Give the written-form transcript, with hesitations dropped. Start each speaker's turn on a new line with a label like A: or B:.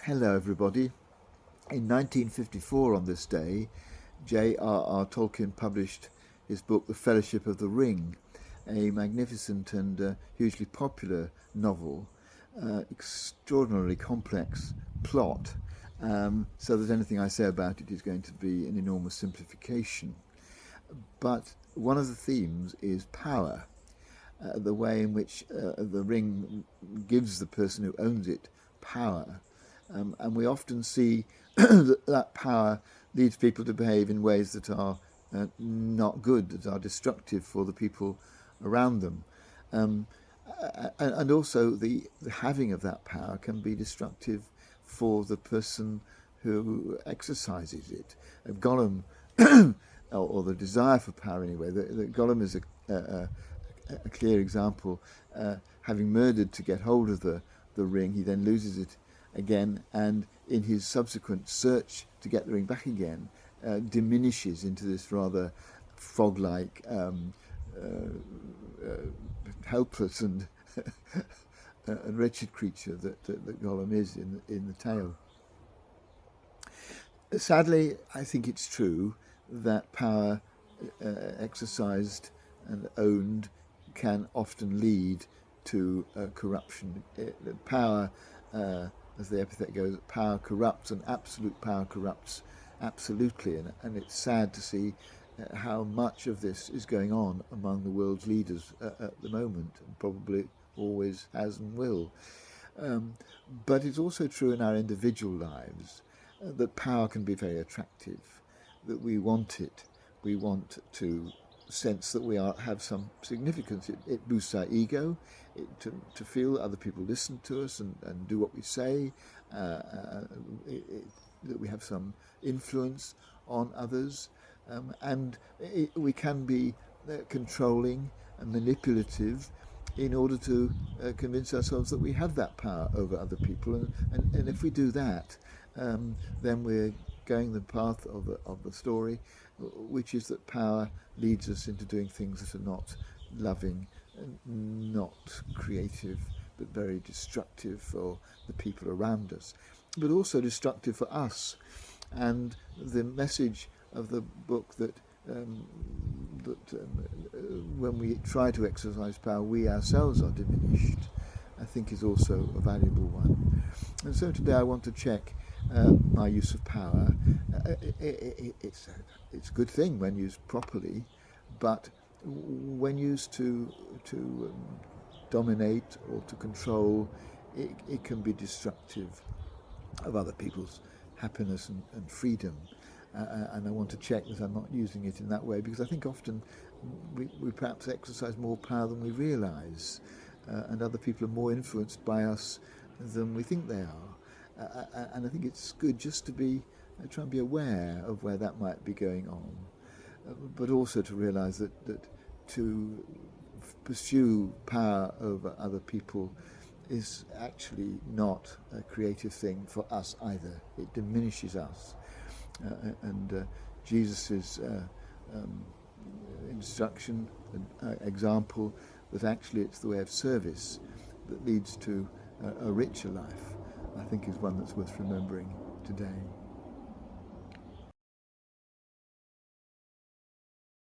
A: Hello, everybody. In 1954, on this day, J.R.R. Tolkien published his book, The Fellowship of the Ring, a magnificent and hugely popular novel, extraordinarily complex plot, so that anything I say about it is going to be an enormous simplification. But one of the themes is power, the way in which the ring gives the person who owns it power. And we often see that power leads people to behave in ways that are not good, that are destructive for the people around them. And also the having of that power can be destructive for the person who exercises it. Gollum, or the desire for power anyway, the Gollum is a clear example. Having murdered to get hold of the ring, he then loses it again, and in his subsequent search to get the ring back again, diminishes into this rather frog-like, helpless and and wretched creature that Gollum is in the tale. Sadly, I think it's true that power exercised and owned can often lead to corruption. Power, as the epithet goes, power corrupts, and absolute power corrupts absolutely. And it's sad to see how much of this is going on among the world's leaders at the moment, and probably always has and will. But it's also true in our individual lives that power can be very attractive, that we want it. We want to sense that we have some significance. It boosts our ego, to feel that other people listen to us and do what we say, that we have some influence on others, and we can be controlling and manipulative in order to convince ourselves that we have that power over other people. And if we do that, then we're going the path of the story, which is that power leads us into doing things that are not loving, not creative, but very destructive for the people around us, but also destructive for us. And the message of the book that when we try to exercise power, we ourselves are diminished, I think is also a valuable one. And so today I want to check my use of power. It's a good thing when used properly, but when used to dominate or to control, it can be destructive of other people's happiness and freedom. And I want to check that I'm not using it in that way, because I think often we perhaps exercise more power than we realise, and other people are more influenced by us than we think they are. And I think it's good just to try and be aware of where that might be going on, but also to realise that to pursue power over other people is actually not a creative thing for us either. It diminishes us. And Jesus' instruction, example, that actually it's the way of service that leads to a richer life, I think is one that's worth remembering today.